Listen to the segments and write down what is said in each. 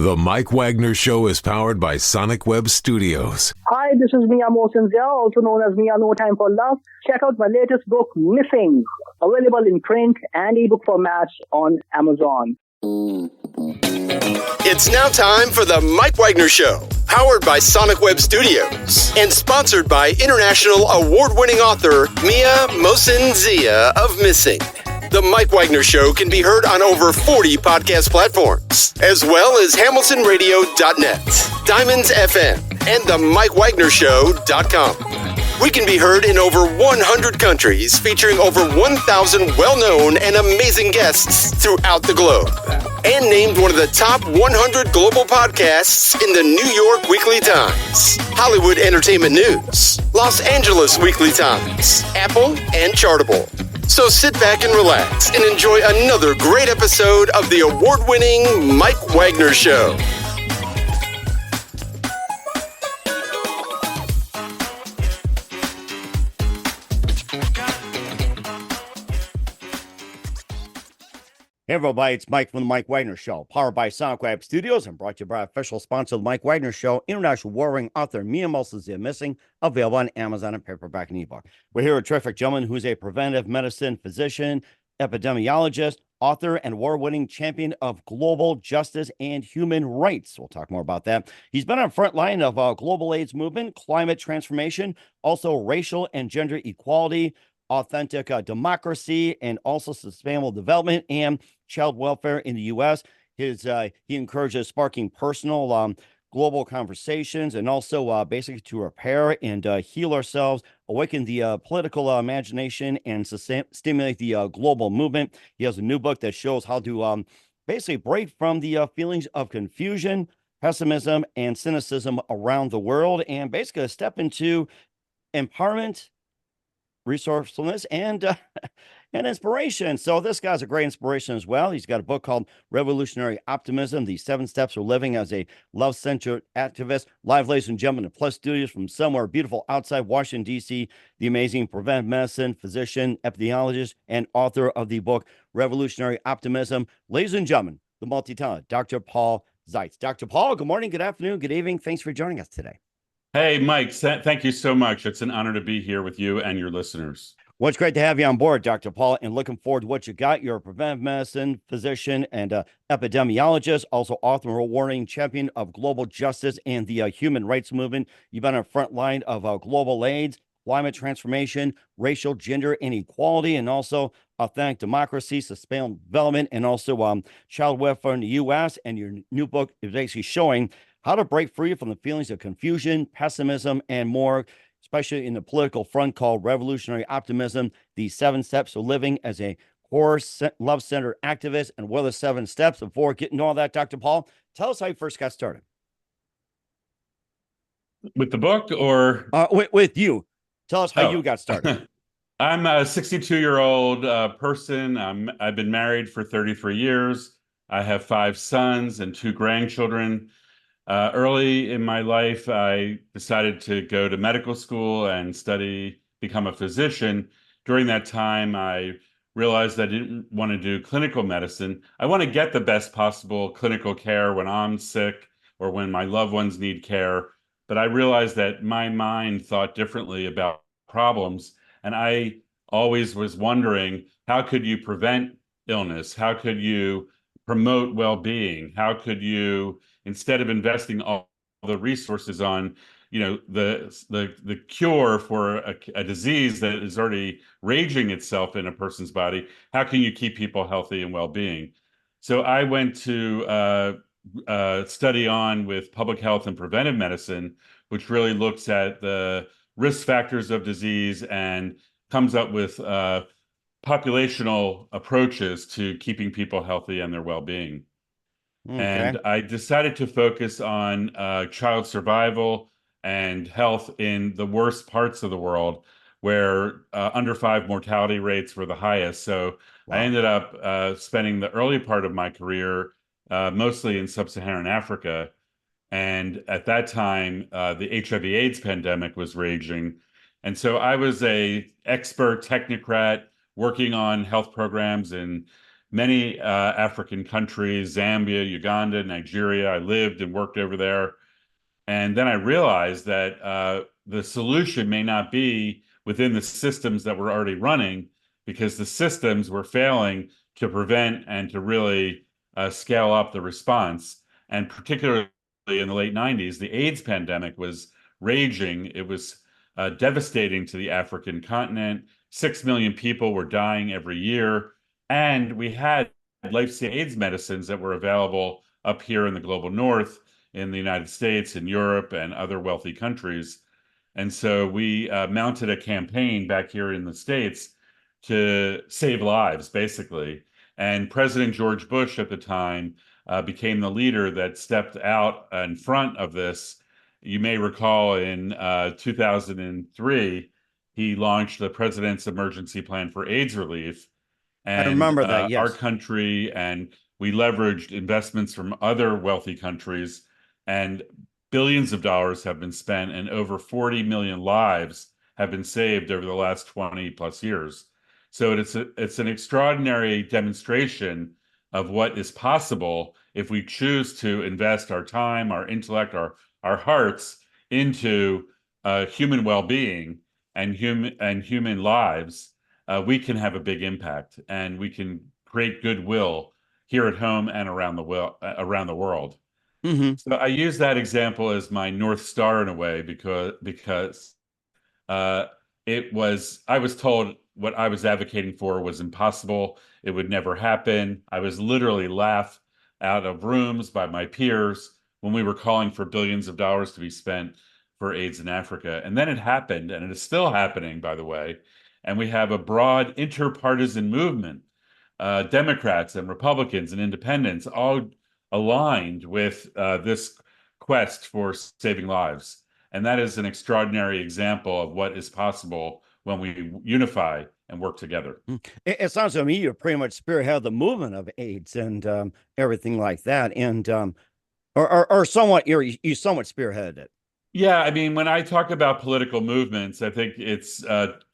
The Mike Wagner Show is powered by Sonic Web Studios. Hi, this is Mia Mosinzia, also known as Mia No Time for Love. Check out my latest book, Missing, available in print and ebook formats on Amazon. It's now time for the Mike Wagner Show, powered by Sonic Web Studios and sponsored by international award-winning author Mia Mosinzia of Missing. The Mike Wagner Show can be heard on over 40 podcast platforms, as well as hamiltonradio.net, Diamonds FM, and the mikewagnershow.com. We can be heard in over 100 countries, featuring over 1,000 well-known and amazing guests throughout the globe. And named one of the top 100 global podcasts in the New York Weekly Times, Hollywood Entertainment News, Los Angeles Weekly Times, Apple, and Chartable. So sit back and relax and enjoy another great episode of the award-winning Mike Wagner Show. Hey everybody, it's Mike from the Mike Wagner Show, powered by Sonic Web Studios and brought to you by official sponsor of the Mike Wagner Show, international warring author Mia Mosinzia Missing, available on Amazon and paperback and ebook. We're here with a terrific gentleman who's a preventive medicine physician, epidemiologist, author, and award-winning champion of global justice and human rights. We'll talk more about that. He's been on the front line of global AIDS movement, climate transformation, also racial and gender equality, authentic democracy, and also sustainable development and child welfare in the U.S. He encourages sparking personal global conversations and also basically to repair and heal ourselves, awaken the political imagination, and stimulate the global movement. He has a new book that shows how to basically break from the feelings of confusion, pessimism, and cynicism around the world, and basically step into empowerment, resourcefulness, and inspiration. So this guy's a great inspiration as well. He's got a book called Revolutionary Optimism, The 7 Steps of Living as a Love-Centered Activist. Live, ladies and gentlemen, in Plus Studios from somewhere beautiful outside Washington, D.C., the amazing preventive medicine physician, epidemiologist, and author of the book Revolutionary Optimism. Ladies and gentlemen, the multi-talented Dr. Paul Zeitz. Dr. Paul, good morning, good afternoon, good evening. Thanks for joining us today. Hey, Mike, thank you so much. It's an honor to be here with you and your listeners. Well, it's great to have you on board, Dr. Paul, and looking forward to what you got. You're a preventive medicine physician and epidemiologist, also author and award-winning champion of global justice and the human rights movement. You've been on the front line of global AIDS, climate transformation, racial, gender inequality, and also authentic democracy, sustainable development, and also child welfare in the U.S. And your new book is basically showing how to break free from the feelings of confusion, pessimism, and more, especially in the political front, called Revolutionary Optimism, the 7 Steps of Living as a core love-centered activist. And what are the 7 steps? Before getting to all that, Dr. Paul, tell us how you first got started. With the book or? With you. Tell us how you got started. I'm a 62-year-old person. I've been married for 33 years. I have 5 sons and 2 grandchildren. Early in my life, I decided to go to medical school and become a physician. During that time, I realized I didn't want to do clinical medicine. I want to get the best possible clinical care when I'm sick or when my loved ones need care. But I realized that my mind thought differently about problems. And I always was wondering, how could you prevent illness? How could you promote well-being? How could you, instead of investing all the resources on, the cure for a disease that is already raging itself in a person's body, how can you keep people healthy and well-being? So I went to study on with public health and preventive medicine, which really looks at the risk factors of disease and comes up with populational approaches to keeping people healthy and their well-being. Okay. And I decided to focus on child survival and health in the worst parts of the world, where under 5 mortality rates were the highest. So wow. I ended up spending the early part of my career mostly in sub-Saharan Africa. And at that time, the HIV/AIDS pandemic was raging. And so I was an expert technocrat working on health programs in many African countries, Zambia, Uganda, Nigeria. I lived and worked over there. And then I realized that the solution may not be within the systems that were already running, because the systems were failing to prevent and to really scale up the response. And particularly in the late 90s, the AIDS pandemic was raging. It was devastating to the African continent. 6 million people were dying every year. And we had life-saving AIDS medicines that were available up here in the global north, in the United States and Europe and other wealthy countries. And so we mounted a campaign back here in the States to save lives, basically. And President George Bush at the time became the leader that stepped out in front of this. You may recall in 2003, he launched the President's Emergency Plan for AIDS Relief. And I remember that, yes. Our country, and we leveraged investments from other wealthy countries, and billions of dollars have been spent, and over 40 million lives have been saved over the last 20 plus years. So it's an extraordinary demonstration of what is possible if we choose to invest our time, our intellect, our hearts into human well-being and human lives. We can have a big impact, and we can create goodwill here at home and around the world. Mm-hmm. So I use that example as my North Star in a way, because I was told what I was advocating for was impossible. It would never happen. I was literally laughed out of rooms by my peers when we were calling for billions of dollars to be spent for AIDS in Africa. And then it happened, and it is still happening, by the way. And we have a broad interpartisan movement, Democrats and Republicans and independents, all aligned with this quest for saving lives. And that is an extraordinary example of what is possible when we unify and work together. It sounds to me you pretty much spearhead the movement of AIDS and everything like that, and or somewhat you somewhat spearheaded it. Yeah, I mean, when I talk about political movements, I think it's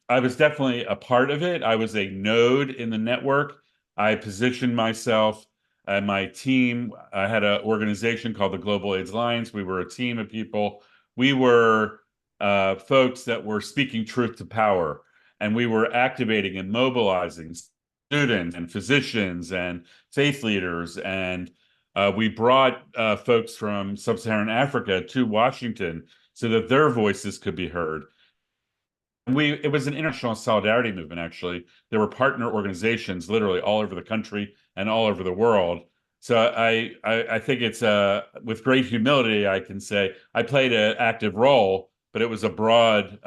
I was definitely a part of it. I was a node in the network. I positioned myself and my team. I had an organization called the Global AIDS Alliance. We were a team of people. We were folks that were speaking truth to power, and we were activating and mobilizing students and physicians and faith leaders. And we brought folks from sub-Saharan Africa to Washington so that their voices could be heard. It was an international solidarity movement, actually. There were partner organizations literally all over the country and all over the world. So I think it's with great humility, I can say I played an active role, but it was a broad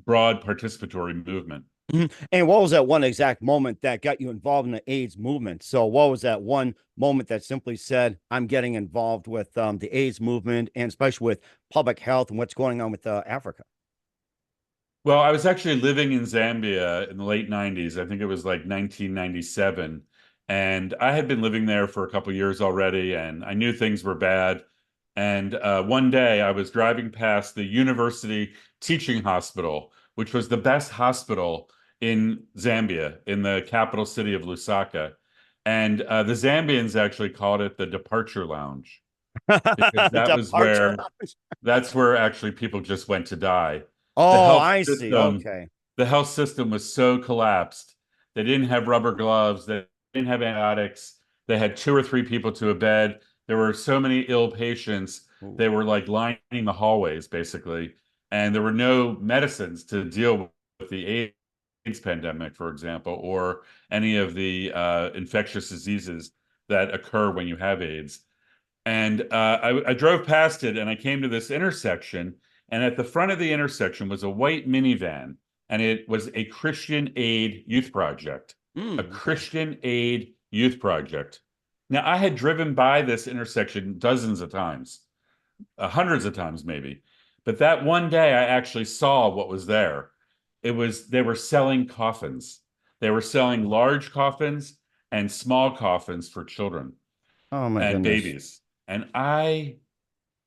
participatory movement. Mm-hmm. And what was that one exact moment that got you involved in the AIDS movement? So what was that one moment that simply said, I'm getting involved with the AIDS movement, and especially with public health and what's going on with Africa? Well, I was actually living in Zambia in the late 90s. I think it was like 1997. And I had been living there for a couple of years already, and I knew things were bad. And one day I was driving past the University Teaching Hospital, which was the best hospital in Zambia, in the capital city of Lusaka. And the Zambians actually called it the Departure Lounge, because that's where actually people just went to die. Oh, I see. Okay. The health system was so collapsed. They didn't have rubber gloves. They didn't have antibiotics. They had 2 or 3 people to a bed. There were so many ill patients. Ooh. They were like lining the hallways, basically. And there were no medicines to deal with the AIDS pandemic, for example, or any of the infectious diseases that occur when you have AIDS. And I drove past it, and I came to this intersection. And at the front of the intersection was a white minivan, and it was a Christian Aid youth project, a Christian Aid youth project. Now, I had driven by this intersection dozens of times, hundreds of times maybe. But that one day I actually saw what was there. They were selling coffins. They were selling large coffins and small coffins for children and babies. And I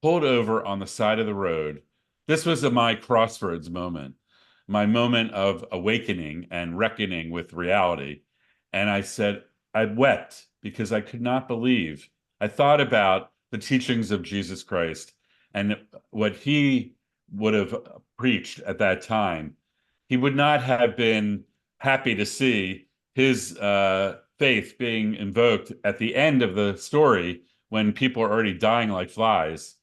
pulled over on the side of the road. This was my crossroads moment, my moment of awakening and reckoning with reality. And I said, I wept because I could not believe. I thought about the teachings of Jesus Christ and what he would have preached at that time. He would not have been happy to see his faith being invoked at the end of the story when people are already dying like flies.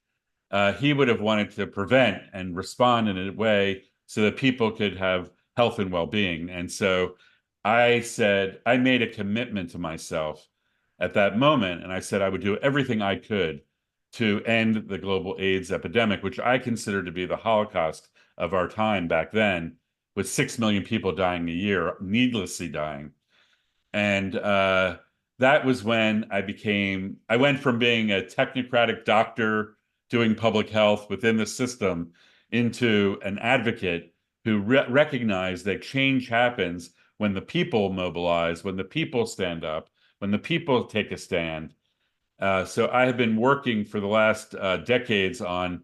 He would have wanted to prevent and respond in a way so that people could have health and well-being. And so I made a commitment to myself at that moment, and I said I would do everything I could to end the global AIDS epidemic, which I consider to be the Holocaust of our time back then, with 6 million people dying a year, needlessly dying. And that was when I went from being a technocratic doctor doing public health within the system into an advocate who recognized that change happens when the people mobilize, when the people stand up, when the people take a stand. So I have been working for the last decades on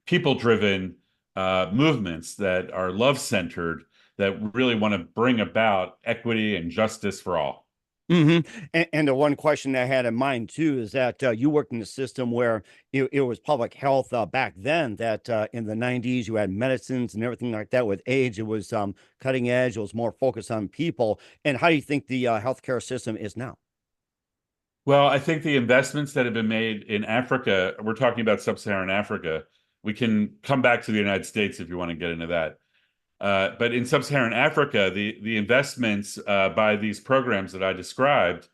people-driven movements that are love-centered, that really want to bring about equity and justice for all. And the one question I had in mind too is that you worked in a system where it was public health back then. That in the 90s you had medicines and everything like that with AIDS. It was cutting edge. It was more focused on people. And how do you think the healthcare system is now? Well, I think the investments that have been made in Africa, we're talking about sub-Saharan Africa. We can come back to the United States if you want to get into that. But in sub-Saharan Africa, the investments by these programs that I described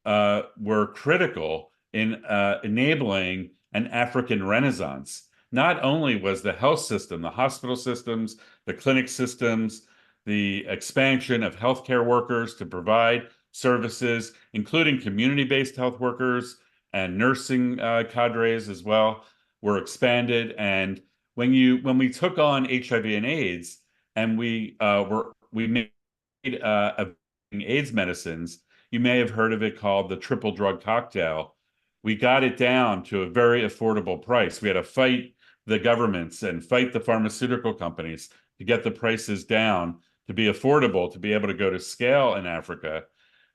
were critical in enabling an African Renaissance. Not only was the health system, the hospital systems, the clinic systems, the expansion of healthcare workers to provide services, including community-based health workers and nursing cadres as well, were expanded. And when we took on HIV and AIDS, and we made AIDS medicines, you may have heard of it, called the triple drug cocktail. We got it down to a very affordable price. We had to fight the governments and fight the pharmaceutical companies to get the prices down to be affordable, to be able to go to scale in Africa.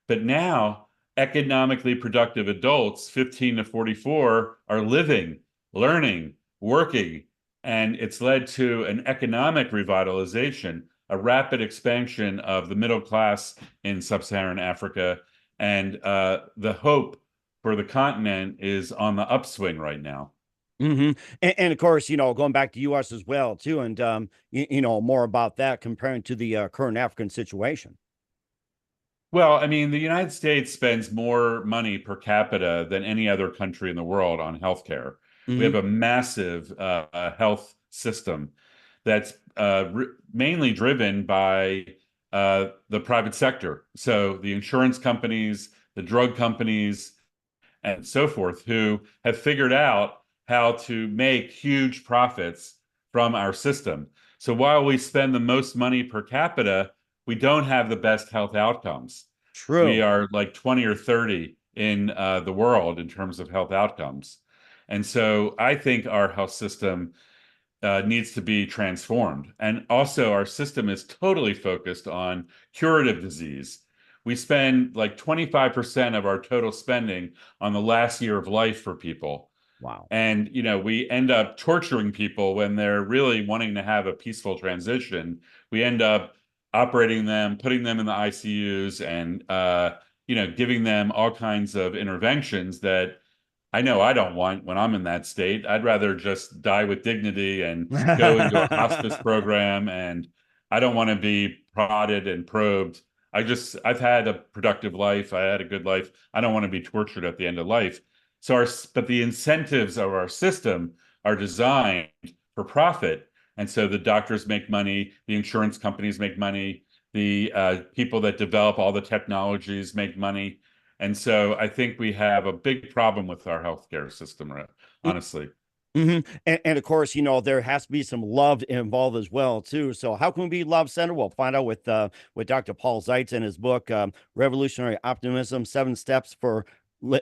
But now, economically productive adults, 15 to 44, are living, learning, working, and it's led to an economic revitalization, a rapid expansion of the middle class in sub-Saharan Africa. And the hope for the continent is on the upswing right now. And of course, going back to U.S. as well, too, and, more about that comparing to the current African situation. Well, I mean, the United States spends more money per capita than any other country in the world on healthcare. We have a massive health system that's mainly driven by the private sector. So the insurance companies, the drug companies, and so forth, who have figured out how to make huge profits from our system. So while we spend the most money per capita, we don't have the best health outcomes. True. We are like 20 or 30 in the world in terms of health outcomes. And so I think our health system needs to be transformed. And also our system is totally focused on curative disease. We spend like 25% of our total spending on the last year of life for people. Wow. And, we end up torturing people when they're really wanting to have a peaceful transition. We end up operating them, putting them in the ICUs, and, giving them all kinds of interventions that I know I don't want when I'm in that state. I'd rather just die with dignity and go into a hospice program. And I don't want to be prodded and probed. I've had a productive life. I had a good life. I don't want to be tortured at the end of life. But the incentives of our system are designed for profit. And so the doctors make money, the insurance companies make money, the people that develop all the technologies make money. And so I think we have a big problem with our healthcare system, honestly. And of course, there has to be some love involved as well, too. So how can we be love-centered? We'll find out with Dr. Paul Zeitz in his book, Revolutionary Optimism, 7 Steps for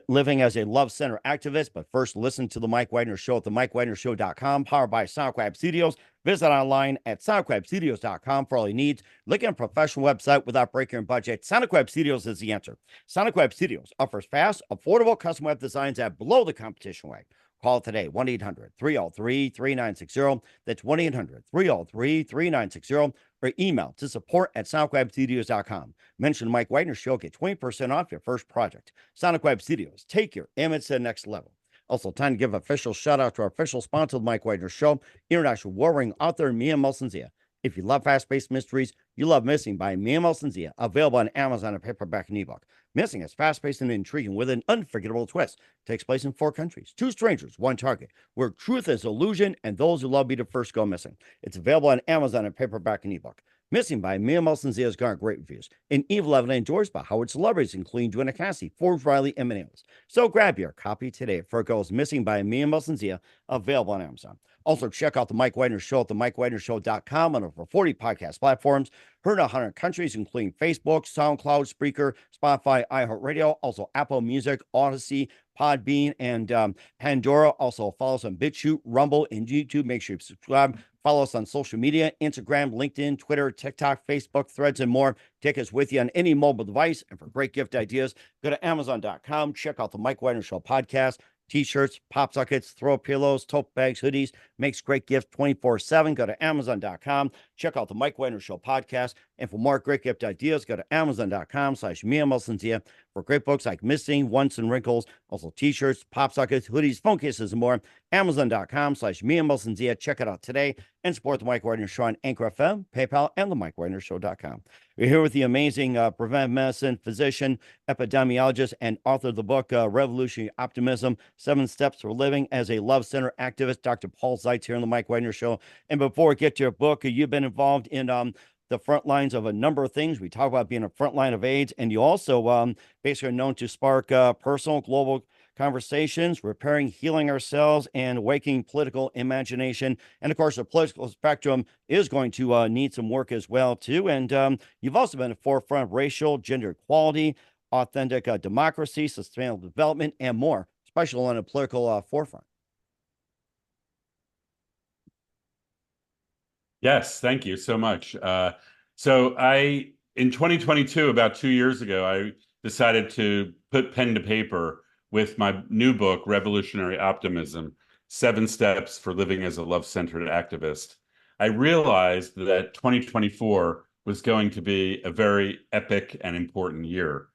living as a love-centered activist. But first, listen to The Mike Wagner Show at mikewagnershow.com, powered by SoundCloud Studios. Visit online at soundcloudstudios.com for all your needs. Look at a professional website without breaking your budget. Sonic Web Studios is the answer. Sonic Web Studios offers fast, affordable custom web designs at below the competition rate. Call today, 1-800-303-3960. That's 1-800-303-3960. Or email to support@sonicwebstudios.com. Mention the Mike Wagner Show, get 20% off your first project. Sonic Web Studios, take your image to the next level. Also, time to give official shout out to our official sponsor of the Mike Wagner Show, international warring author Mia Mulsanzia. If you love fast-paced mysteries, you love Missing by Mia Mulsanzia, available on Amazon and paperback and ebook. Missing is fast-paced and intriguing with an unforgettable twist. Takes place in 4 countries, 2 strangers, 1 target, where truth is illusion and those who love be the first go missing. It's available on Amazon and paperback and ebook. Missing by Mia Mulsanzia has garnered great reviews. And Evil Evidence endorsed by Howard celebrities, including Joanna Cassie, Forbes Riley, and many others. So grab your copy today for it goes Missing by Mia Mulsanzia, available on Amazon. Also, check out the Mike Wagner Show at mikewagnershow.com on over 40 podcast platforms. Heard in 100 countries, including Facebook, SoundCloud, Spreaker, Spotify, iHeartRadio, also Apple Music, Odyssey, Podbean, and Pandora. Also, follow us on BitChute, Rumble, and YouTube. Make sure you subscribe. Follow us on social media, Instagram, LinkedIn, Twitter, TikTok, Facebook, Threads, and more. Take us with you on any mobile device. And for great gift ideas, go to Amazon.com. Check out the Mike Wagner Show podcast. T-shirts, pop sockets, throw pillows, tote bags, hoodies, makes great gifts 24/7. Go to Amazon.com. Check out the Mike Wagner Show podcast. And for more great gift ideas, go to Amazon.com/Mia Mulsanzia for great books like Missing, Once and Wrinkles, also T-shirts, pop sockets, hoodies, phone cases, and more. Amazon.com/Mia Mulsanzia. Check it out today and support the Mike Wagner Show on Anchor FM, PayPal, and the mikewagnershow.com. We're here with the amazing preventive medicine physician, epidemiologist, and author of the book, Revolutionary Optimism, 7 Steps for Living as a Love-Centered Activist, Dr. Paul Zeitz here on the Mike Wagner Show. And before we get to your book, you've been involved in the front lines of a number of things. We talk about being a front line of AIDS, and you also basically are known to spark personal, global conversations, repairing, healing ourselves, and awakening political imagination. And of course, the political spectrum is going to need some work as well, too. And you've also been at the forefront of racial, gender equality, authentic democracy, sustainable development, and more, especially on a political forefront. Yes, thank you so much. So in 2022, about 2 years ago, I decided to put pen to paper with my new book, Revolutionary Optimism, 7 Steps for Living as a Love-Centered Activist. I realized that 2024 was going to be a very epic and important year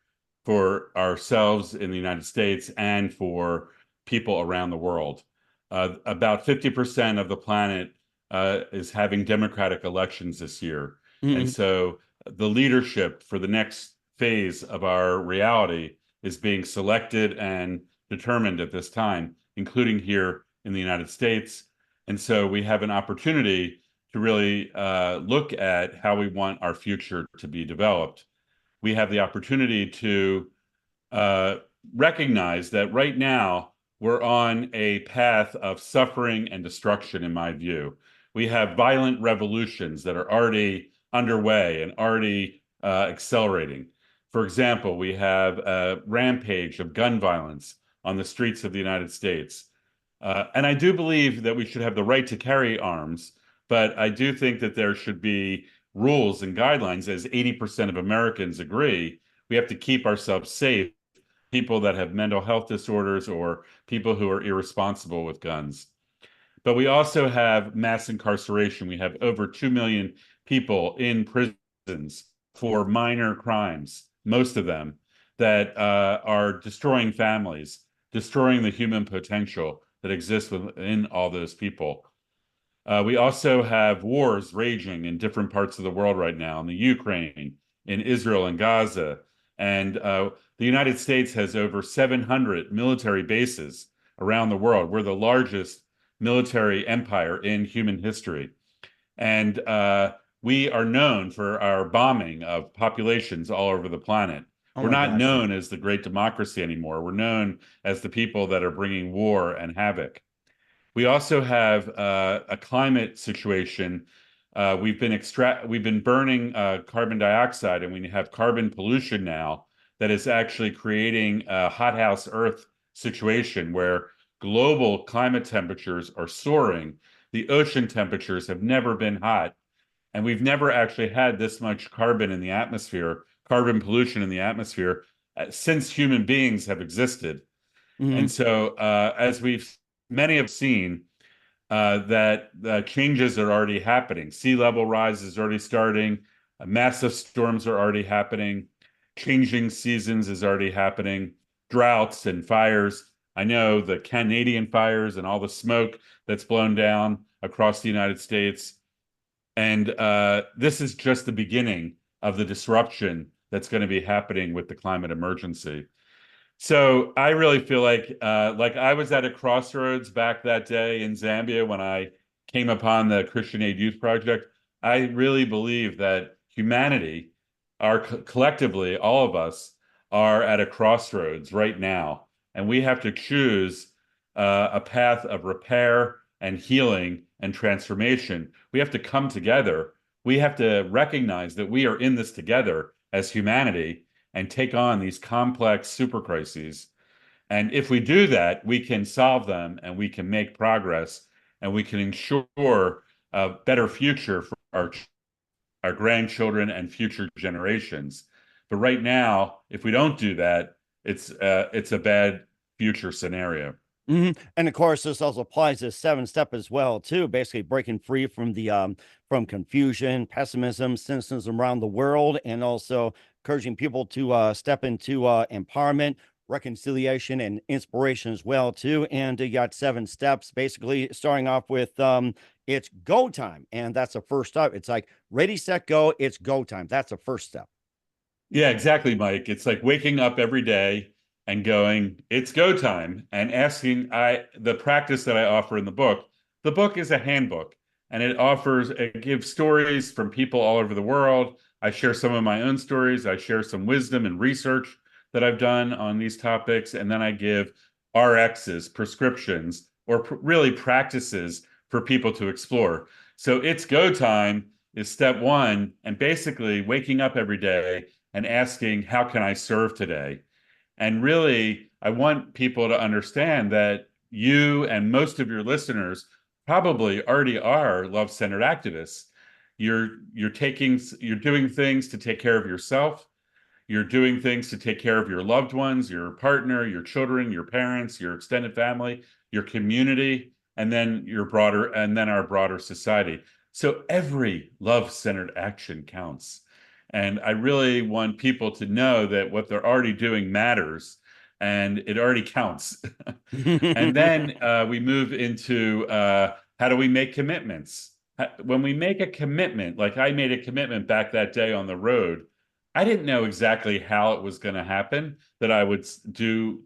for ourselves in the United States and for people around the world. About 50% of the planet is having democratic elections this year. Mm-hmm. And so the leadership for the next phase of our reality is being selected and determined at this time, including here in the United States. And so we have an opportunity to really look at how we want our future to be developed. We have the opportunity to recognize that right now we're on a path of suffering and destruction, in my view. We have violent revolutions that are already underway and already accelerating. For example, we have a rampage of gun violence on the streets of the United States. And I do believe that we should have the right to carry arms, but I do think that there should be rules and guidelines, as 80% of Americans agree. We have to keep ourselves safe, people that have mental health disorders or people who are irresponsible with guns. But we also have mass incarceration. We have over 2 million people in prisons for minor crimes, most of them, that are destroying families, destroying the human potential that exists within all those people. We also have wars raging in different parts of the world right now, in the Ukraine, in Israel and Gaza. And the United States has over 700 military bases around the world. We're the largest military empire in human history. And we are known for our bombing of populations all over the planet. We're not known as the great democracy anymore. We're known as the people that are bringing war and havoc. We also have a climate situation. We've been burning carbon dioxide, and we have carbon pollution now that is actually creating a hothouse Earth situation where global climate temperatures are soaring. The ocean temperatures have never been hot. And we've never actually had this much carbon in the atmosphere, carbon pollution in the atmosphere, since human beings have existed. And so, as many have seen, that changes are already happening. Sea level rise is already starting. Massive storms are already happening. Changing seasons is already happening. Droughts and fires. I know the Canadian fires and all the smoke that's blown down across the United States. And this is just the beginning of the disruption that's going to be happening with the climate emergency. So I really feel like I was at a crossroads back that day in Zambia when I came upon the Christian Aid Youth Project. I really believe that humanity, collectively, all of us, are at a crossroads right now, and we have to choose a path of repair and healing and transformation. We have to come together. We have to recognize that we are in this together as humanity and take on these complex super crises. And if we do that, we can solve them and we can make progress and we can ensure a better future for our grandchildren and future generations. But right now, if we don't do that, it's a bad future scenario. And of course, this also applies to 7-step as well, too. Basically, breaking free from the from confusion, pessimism, cynicism around the world, and also encouraging people to step into empowerment, reconciliation, and inspiration as well, too. And you got 7 steps, basically starting off with it's go time, and that's the first step. It's like ready, set, go. It's go time. That's the first step. Yeah, exactly, Mike. It's like waking up every day and going, it's go time, and asking. The practice that I offer in the book is a handbook, and it gives stories from people all over the world. I share some of my own stories. I share some wisdom and research that I've done on these topics, and then I give RXs, prescriptions, or really practices for people to explore. So it's go time is step 1, and basically waking up every day and asking, how can I serve today? And really, I want people to understand that you and most of your listeners probably already are love-centered activists. You're doing things to take care of yourself. You're doing things to take care of your loved ones, your partner, your children, your parents, your extended family, your community, and then our broader society. So every love-centered action counts. And I really want people to know that what they're already doing matters and it already counts. And then we move into how do we make commitments? When we make a commitment, like I made a commitment back that day on the road, I didn't know exactly how it was going to happen, that I would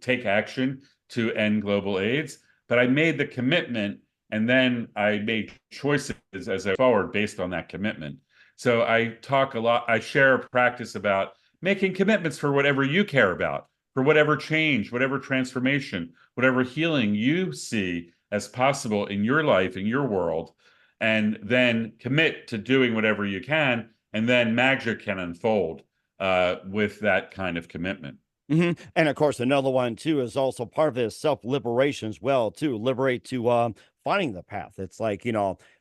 take action to end global AIDS, but I made the commitment and then I made choices as I forward based on that commitment. So I talk a lot, I share a practice about making commitments for whatever you care about, for whatever change, whatever transformation, whatever healing you see as possible in your life, in your world, and then commit to doing whatever you can, and then magic can unfold with that kind of commitment. And of course, another one too is also part of this self-liberation as well, too. Liberate to finding the path. It's like,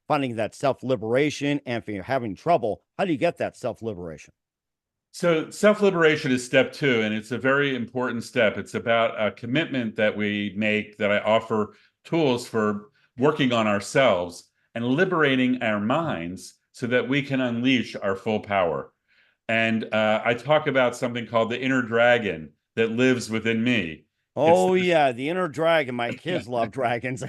finding that self-liberation. And if you're having trouble, how do you get that self-liberation? So self-liberation is step 2, and it's a very important step. It's about a commitment that we make, that I offer tools for working on ourselves and liberating our minds so that we can unleash our full power. And I talk about something called the inner dragon that lives within me. Oh, yeah, the inner dragon. My kids love dragons.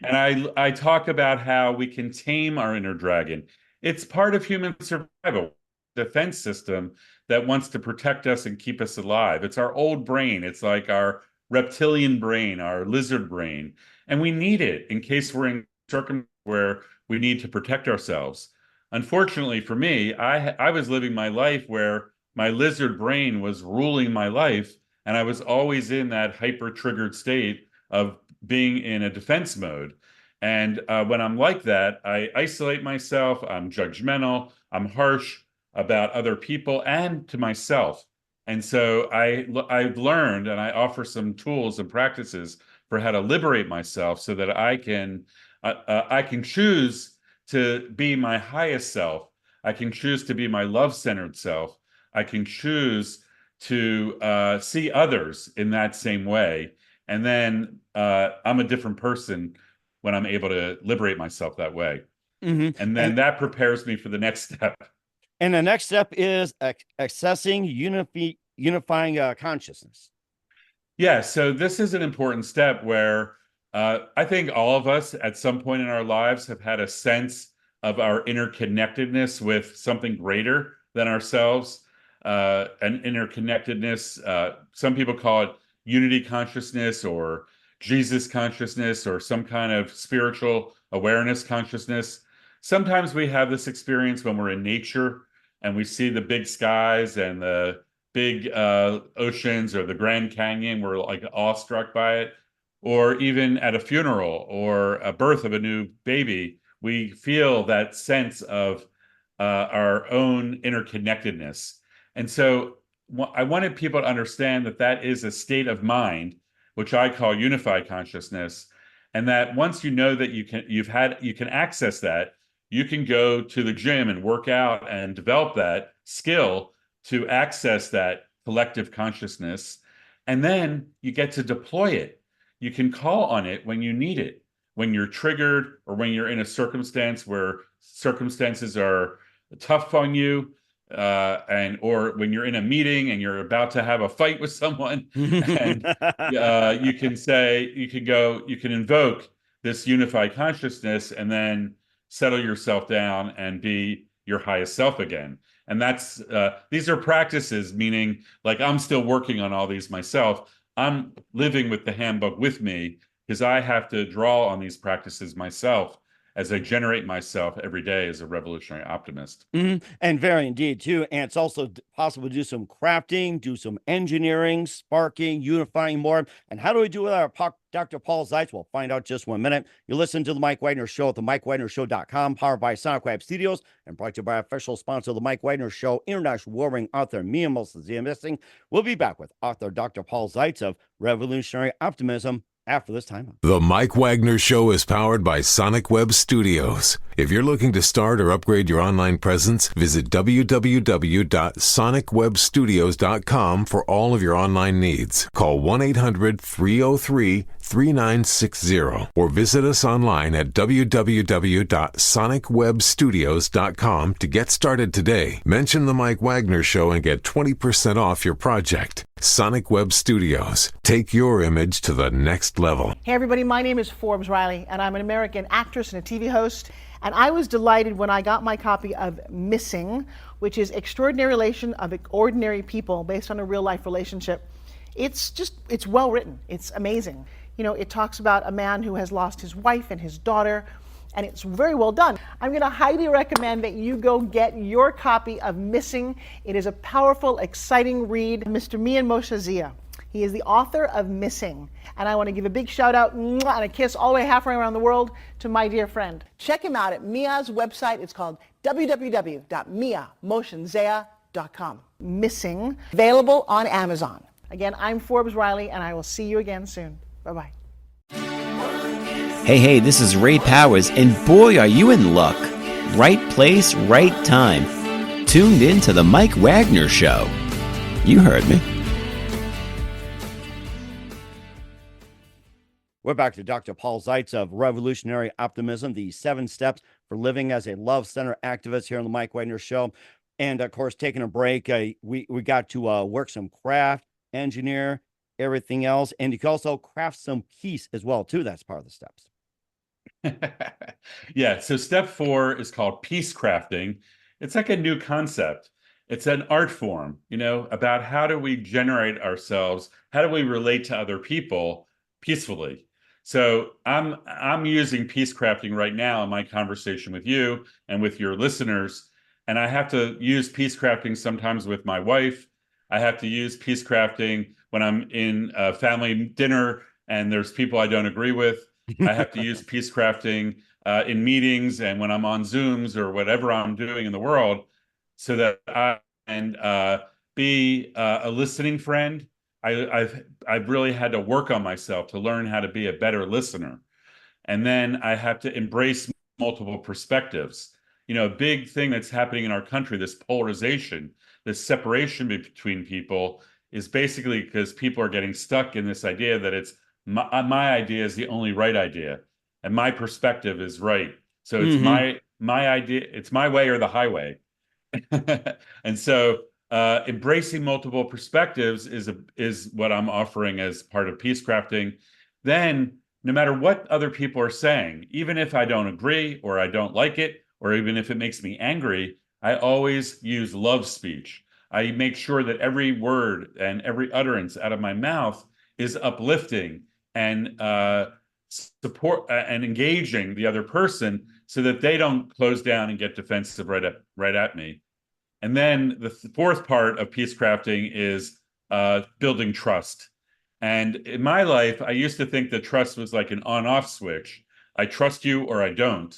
And I talk about how we can tame our inner dragon. It's part of human survival, defense system that wants to protect us and keep us alive. It's our old brain. It's like our reptilian brain, our lizard brain. And we need it in case we're in circumstances where we need to protect ourselves. Unfortunately for me, I was living my life where my lizard brain was ruling my life, and I was always in that hyper-triggered state of being in a defense mode. And when I'm like that, I isolate myself, I'm judgmental, I'm harsh, about other people and to myself. And so I've learned, and I offer some tools and practices for how to liberate myself so that I can choose to be my highest self. I can choose to be my love-centered self. I can choose to see others in that same way. And then I'm a different person when I'm able to liberate myself that way. Mm-hmm. And then that prepares me for the next step. And the next step is accessing unifying consciousness. Yeah, so this is an important step where I think all of us at some point in our lives have had a sense of our interconnectedness with something greater than ourselves, an interconnectedness. Some people call it unity consciousness or Jesus consciousness or some kind of spiritual awareness consciousness. Sometimes we have this experience when we're in nature and we see the big skies and the big oceans or the Grand Canyon. We're like awestruck by it. Or even at a funeral or a birth of a new baby, we feel that sense of our own interconnectedness. And so I wanted people to understand that that is a state of mind, which I call unified consciousness. And that once you know that you can access that, you can go to the gym and work out and develop that skill to access that collective consciousness. And then you get to deploy it. You can call on it when you need it, when you're triggered or when you're in a circumstance where circumstances are tough on you, or when you're in a meeting and you're about to have a fight with someone, and you can invoke this unified consciousness and then settle yourself down and be your highest self again. And that's these are practices, meaning like I'm still working on all these myself. I'm living with the handbook with me because I have to draw on these practices myself as I generate myself every day as a revolutionary optimist. Mm-hmm. And very indeed, too. And it's also possible to do some crafting, do some engineering, sparking, unifying more. And how do we do with our Dr. Paul Zeitz? We'll find out just 1 minute. You listen to The Mike Wagner Show at the mikewagnershow.com, powered by Sonic Web Studios, and brought to you by our official sponsor of The Mike Wagner Show, international warring author Mia Missing. We'll be back with author Dr. Paul Zeitz of Revolutionary Optimism after this time. The Mike Wagner Show is powered by Sonic Web Studios. If you're looking to start or upgrade your online presence, visit www.sonicwebstudios.com for all of your online needs. Call 1-800-303-3960 or visit us online at www.sonicwebstudios.com to get started today. Mention The Mike Wagner Show and get 20% off your project. Sonic Web Studios. Take your image to the next level. Hey everybody, my name is Forbes Riley and I'm an American actress and a TV host. And I was delighted when I got my copy of Missing, which is Extraordinary Relation of Ordinary People based on a real life relationship. It's well written. It's amazing. You know, it talks about a man who has lost his wife and his daughter, and it's very well done. I'm going to highly recommend that you go get your copy of Missing. It is a powerful, exciting read. Mr. Mian Moshe Zia. He is the author of Missing. And I want to give a big shout out and a kiss all the way halfway around the world to my dear friend. Check him out at Mia's website. It's called www.miamoshenzea.com. Missing, available on Amazon. Again, I'm Forbes Riley, and I will see you again soon. Bye-bye. Hey, this is Ray Powers, and boy, are you in luck. Right place, right time. Tuned in to The Mike Wagner Show. You heard me. We're back to Dr. Paul Zeitz of Revolutionary Optimism, the 7 steps for living as a love-centered activist here on the Mike Wagner Show. And, of course, taking a break, we got to work some craft, engineer, everything else. And you can also craft some peace as well, too. That's part of the steps. Yeah, so step 4 is called peace crafting. It's like a new concept. It's an art form, about how do we generate ourselves, how do we relate to other people peacefully. So I'm using peace crafting right now in my conversation with you and with your listeners. And I have to use peace crafting sometimes with my wife. I have to use peace crafting when I'm in a family dinner and there's people I don't agree with. I have to use peace crafting in meetings and when I'm on Zooms or whatever I'm doing in the world. so that I can be a listening friend. I've really had to work on myself to learn how to be a better listener. And then I have to embrace multiple perspectives. A big thing that's happening in our country, this polarization, this separation between people, is basically because people are getting stuck in this idea that it's my idea is the only right idea, and my perspective is right. So it's my idea, it's my way or the highway. And so embracing multiple perspectives is what I'm offering as part of peace crafting. Then, no matter what other people are saying, even if I don't agree or I don't like it, or even if it makes me angry, I always use love speech. I make sure that every word and every utterance out of my mouth is uplifting and support and engaging the other person, so that they don't close down and get defensive right at me. And then the fourth part of peace crafting is building trust. And in my life, I used to think that trust was like an on-off switch. I trust you or I don't.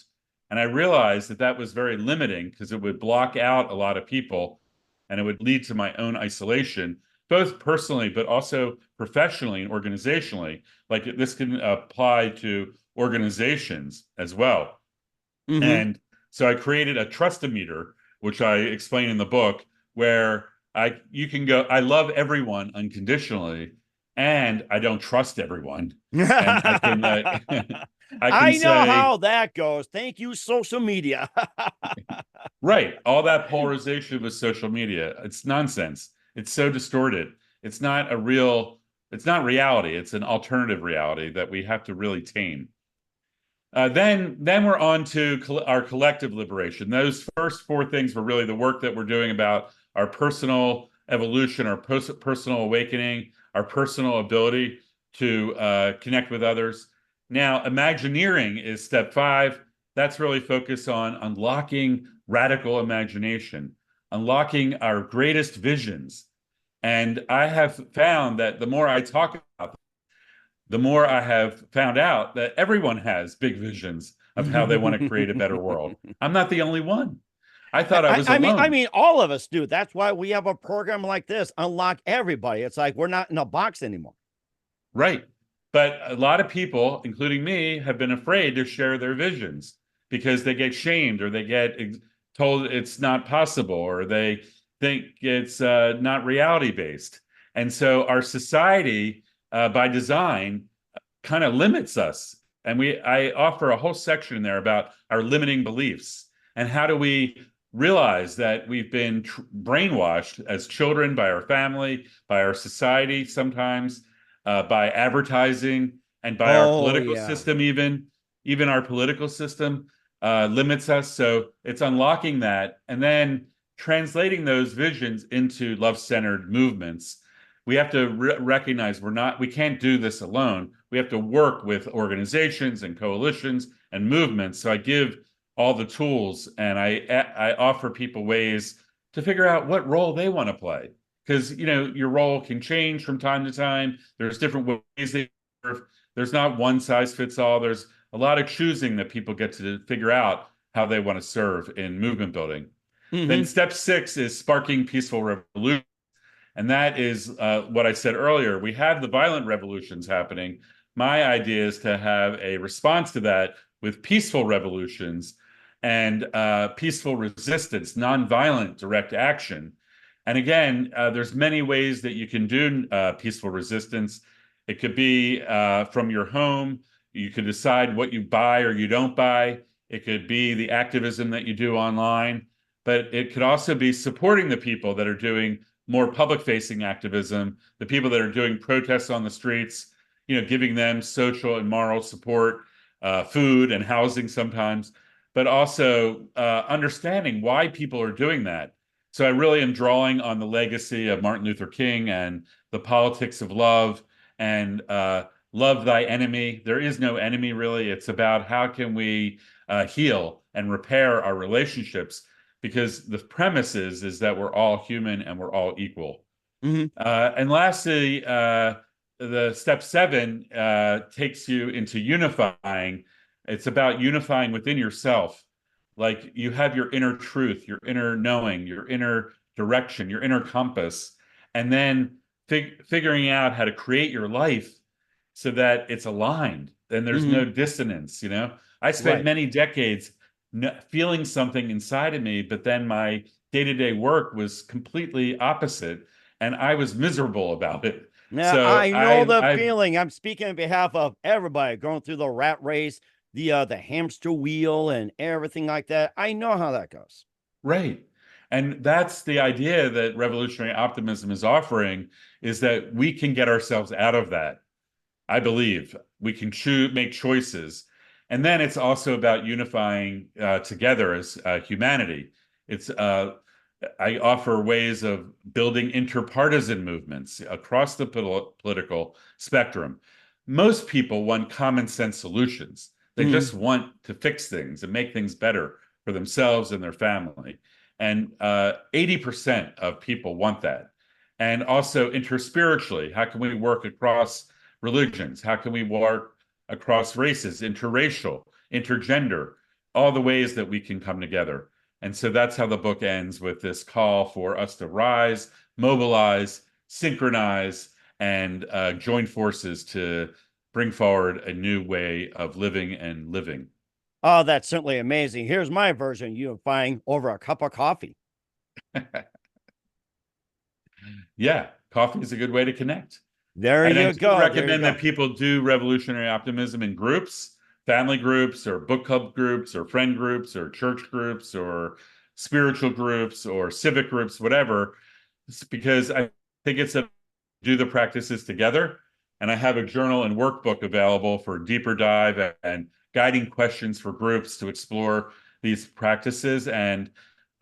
And I realized that that was very limiting, because it would block out a lot of people and it would lead to my own isolation, both personally, but also professionally and organizationally. Like, this can apply to organizations as well. And so I created a trust-o-meter, which I explain in the book, where you can go, I love everyone unconditionally, and I don't trust everyone. And I can, I know say, how that goes. Thank you, social media. right. All that polarization with social media, it's nonsense. It's so distorted. It's not reality. It's an alternative reality that we have to really tame. Then we're on to our collective liberation. Those first four things were really the work that we're doing about our personal evolution, our personal awakening, our personal ability to connect with others. Now, Imagineering is step 5. That's really focused on unlocking radical imagination, unlocking our greatest visions. And I have found that the more I talk about, the more I have found out that everyone has big visions of how they want to create a better world. I'm not the only one. I thought I was alone. I mean, all of us do. That's why we have a program like this, Unlock Everybody. It's like we're not in a box anymore. Right. But a lot of people, including me, have been afraid to share their visions because they get shamed, or they get told it's not possible, or they think it's not reality-based. And so our society, by design, kind of limits us. And I offer a whole section in there about our limiting beliefs, and how do we realize that we've been brainwashed as children by our family, by our society sometimes, by advertising, and by our political system. Even our political system limits us. So it's unlocking that, and then translating those visions into love-centered movements. We have to recognize we can't do this alone. We have to work with organizations and coalitions and movements. So I give all the tools, and I offer people ways to figure out what role they want to play. Because, your role can change from time to time. There's different ways they serve. There's not one size fits all. There's a lot of choosing that people get to figure out how they want to serve in movement building. Then step 6 is sparking peaceful revolution. And that is what I said earlier. We have the violent revolutions happening. My idea is to have a response to that with peaceful revolutions and peaceful resistance, nonviolent direct action. And again, there's many ways that you can do peaceful resistance. It could be from your home. You could decide what you buy or you don't buy. It could be the activism that you do online. But it could also be supporting the people that are doing more public-facing activism, the people that are doing protests on the streets, giving them social and moral support, food and housing sometimes, but also understanding why people are doing that. So I really am drawing on the legacy of Martin Luther King and the politics of love, and love thy enemy. There is no enemy, really. It's about how can we heal and repair our relationships, because the premise is that we're all human and we're all equal. And lastly, the step 7 takes you into unifying. It's about unifying within yourself. like you have your inner truth, your inner knowing, your inner direction, your inner compass, and then figuring out how to create your life so that it's aligned and there's no dissonance. I spent many decades feeling something inside of me, but then my day-to-day work was completely opposite, and I was miserable about it. Now, So I know the I feeling. I'm speaking on behalf of everybody going through the rat race, the hamster wheel, and everything like that. I know how that goes. Right. And that's the idea that revolutionary optimism is offering, is that we can get ourselves out of that. I believe we can make choices. And then it's also about unifying together as humanity. I offer ways of building interpartisan movements across the political spectrum. Most people want common sense solutions. They just want to fix things and make things better for themselves and their family. And 80% of people want that. And also interspiritually, how can we work across religions? How can we work across races, interracial, intergender, all the ways that we can come together? And so that's how the book ends, with this call for us to rise, mobilize, synchronize, and join forces to bring forward a new way of living and living. Oh, that's certainly amazing. Here's my version, unifying over a cup of coffee. Yeah, coffee is a good way to connect. There And you go. I recommend that people do revolutionary optimism in groups, family groups or book club groups or friend groups or church groups or spiritual groups or civic groups, whatever. It's because I think it's a do the practices together. And I have a journal and workbook available for deeper dive and guiding questions for groups to explore these practices. And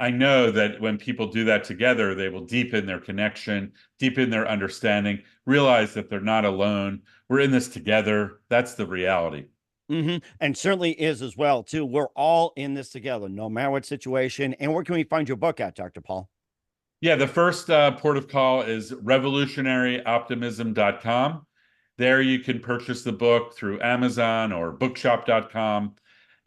I know that when people do that together, they will deepen their connection, deepen their understanding, realize that they're not alone. We're in this together. That's the reality. And certainly is as well, too. We're all in this together, no matter what situation. And where can we find your book at, Dr. Paul? Yeah, the first port of call is revolutionaryoptimism.com. There you can purchase the book through Amazon or bookshop.com.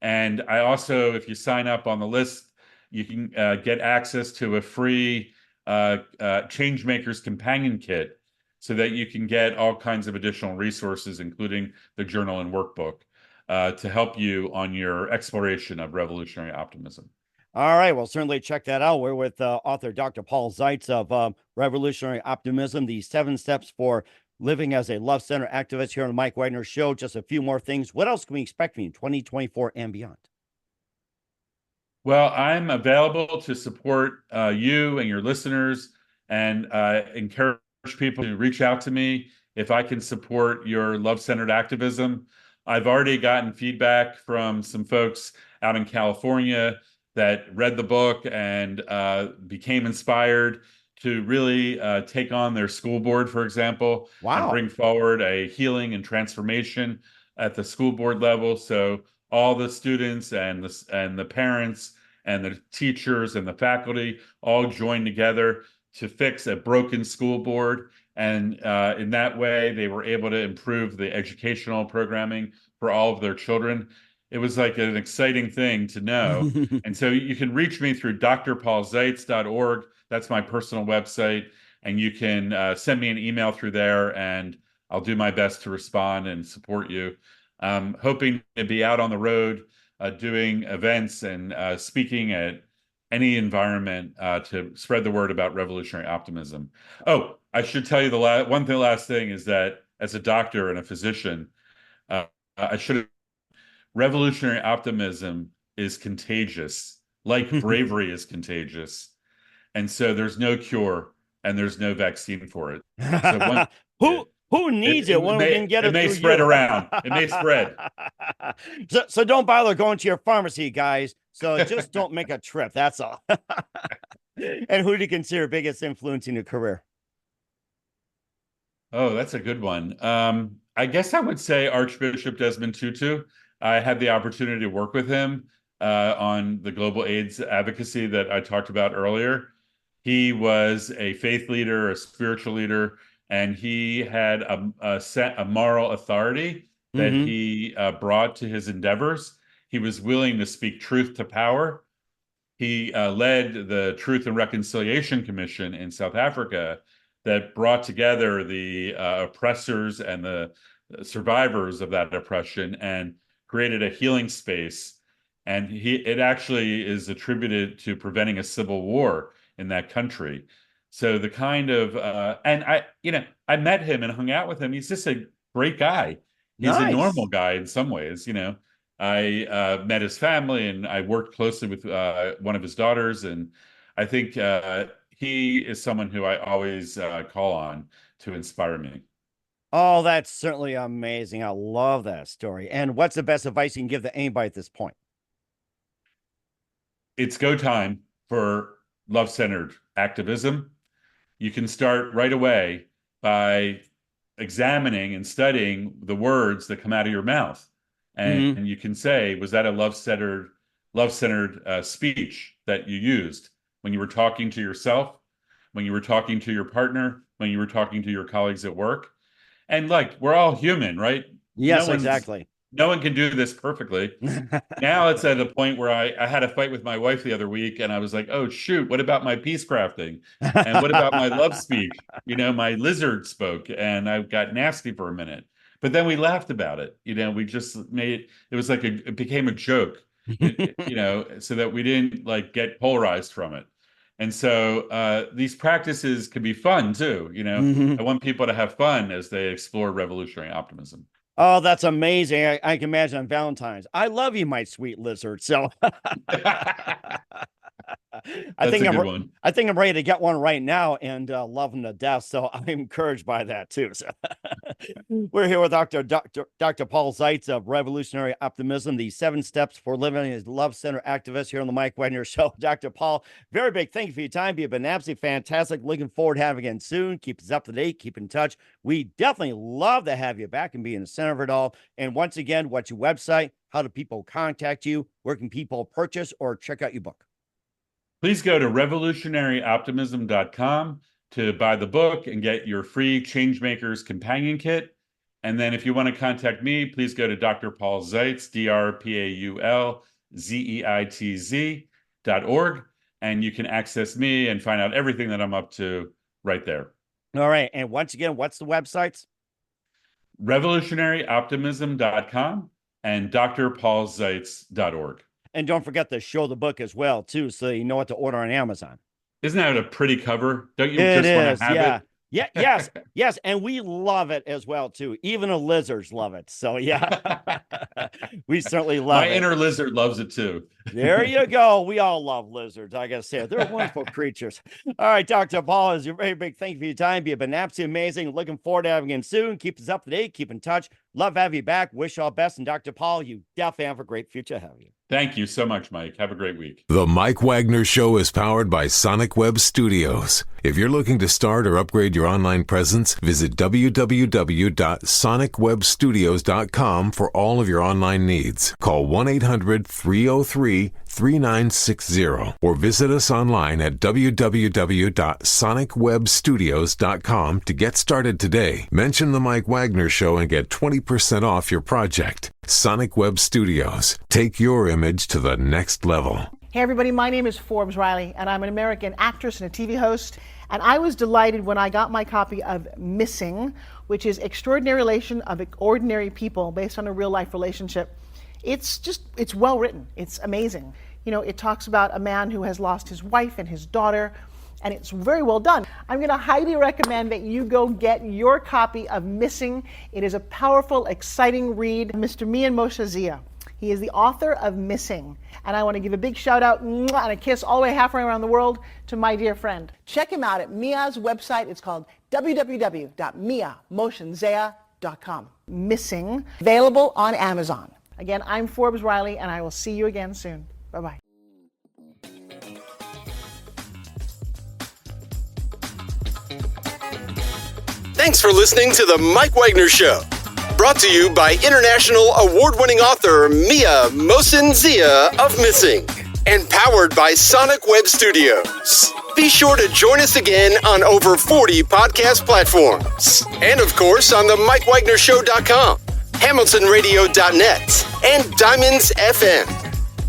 And I also, if you sign up on the list, you can get access to a free Changemakers Companion Kit so that you can get all kinds of additional resources, including the journal and workbook, to help you on your exploration of revolutionary optimism. All right. Well, certainly check that out. We're with author Dr. Paul Zeitz of Revolutionary Optimism, the 7 steps for living as a love-centered activist here on the Mike Wagner Show. Just a few more things. What else can we expect from you in 2024 and beyond? Well, I'm available to support you and your listeners, and encourage people to reach out to me if I can support your love-centered activism. I've already gotten feedback from some folks out in California that read the book and became inspired to really take on their school board, for example, and bring forward a healing and transformation at the school board level. So all the students and the parents and the teachers and the faculty all joined together to fix a broken school board. And in that way, they were able to improve the educational programming for all of their children. It was like an exciting thing to know. And so you can reach me through drpaulzeitz.org. That's my personal website. And you can send me an email through there, and I'll do my best to respond and support you. Hoping to be out on the road doing events and speaking at any environment to spread the word about revolutionary optimism. Oh, I should tell you the last thing is that as a doctor and a physician, revolutionary optimism is contagious, like bravery is contagious. And so there's no cure and there's no vaccine for it. So who needs it when we can get it? It may spread around. It may spread. So don't bother going to your pharmacy, guys. So just don't make a trip. That's all. And who do you consider biggest influence in your career? Oh, that's a good one. I guess I would say Archbishop Desmond Tutu. I had the opportunity to work with him on the global AIDS advocacy that I talked about earlier. He was a faith leader, a spiritual leader, and he had a moral authority that he brought to his endeavors. he was willing to speak truth to power. He led the Truth and Reconciliation Commission in South Africa that brought together the oppressors and the survivors of that oppression and created a healing space. And it actually is attributed to preventing a civil war in that country. So the kind of, and I met him and hung out with him. He's just a great guy. He's Nice. a normal guy in some ways, I met his family and I worked closely with one of his daughters. And I think he is someone who I always call on to inspire me. Oh, that's certainly amazing. I love that story. And what's the best advice you can give to anybody at this point? It's go time for love-centered activism. You can start right away by examining and studying the words that come out of your mouth. And you can say, was that a love-centered speech that you used when you were talking to yourself, when you were talking to your partner, when you were talking to your colleagues at work? And we're all human, right? Yes, exactly. No one can do this perfectly. Now it's at a point where I had a fight with my wife the other week and I was like, oh, shoot, what about my peace crafting? And what about my love speech? My lizard spoke and I got nasty for a minute. But then we laughed about it. We just it was like it became a joke, so that we didn't get polarized from it. And so these practices can be fun too. I want people to have fun as they explore revolutionary optimism. Oh, that's amazing. I can imagine on Valentine's. I love you, my sweet lizard. So I think I'm ready to get one right now and love them to death. So I'm encouraged by that too. So we're here with Dr. Paul Zeitz of Revolutionary Optimism, the 7 steps for living as love-centered activist here on the Mike Wagner Show. Dr. Paul, very big thank you for your time. You've been absolutely fantastic. Looking forward to having you again soon. Keep us up to date. Keep in touch. We definitely love to have you back and be in the center of it all. And once again, what's your website? How do people contact you? Where can people purchase or check out your book? Please go to revolutionaryoptimism.com to buy the book and get your free Changemakers companion kit. And then if you want to contact me, please go to drpaulzeitz, drpaulzeitz.org, and you can access me and find out everything that I'm up to right there. All right. And once again, what's the websites? revolutionaryoptimism.com and drpaulzeitz.org. And don't forget to show the book as well, too, so you know what to order on Amazon. Isn't that a pretty cover? Don't you want to have it? Yeah, yes, and we love it as well, too. Even the lizards love it. So, yeah, we certainly love it. My inner lizard loves it, too. There you go. We all love lizards, I gotta say. They're wonderful creatures. All right, Dr. Paul, it's a very big thank you for your time. You've been absolutely amazing. Looking forward to having you again soon. Keep us up to date. Keep in touch. Love having you back. Wish you all best. And Dr. Paul, you definitely have a great future ahead of you. Thank you so much, Mike. Have a great week. The Mike Wagner Show is powered by Sonic Web Studios. If you're looking to start or upgrade your online presence, visit www.sonicwebstudios.com for all of your online needs. Call 1-800-303-3960 or visit us online at www.sonicwebstudios.com to get started today. Mention the Mike Wagner Show and get 20% off your project. Sonic Web Studios. Take your image to the next level. Hey everybody, my name is Forbes Riley and I'm an American actress and a TV host. And I was delighted when I got my copy of Missing, which is Extraordinary Relation of Ordinary People based on a real life relationship. It's well written. It's amazing. It talks about a man who has lost his wife and his daughter, and it's very well done. I'm going to highly recommend that you go get your copy of Missing. It is a powerful, exciting read. Mr. Mian Moshe Zia. He is the author of Missing. And I want to give a big shout out and a kiss all the way halfway around the world to my dear friend. Check him out at Mia's website. It's called www.miamoshenzea.com. Missing, available on Amazon. Again, I'm Forbes Riley, and I will see you again soon. Bye-bye. Thanks for listening to The Mike Wagner Show. Brought to you by international award-winning author Mia Mohsen-Zia of Missing. And powered by Sonic Web Studios. Be sure to join us again on over 40 podcast platforms. And of course on the mikewagnershow.com. HamiltonRadio.net, and Diamonds FM.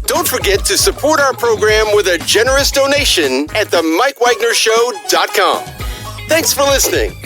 Don't forget to support our program with a generous donation at themikewagnershow.com. Thanks for listening.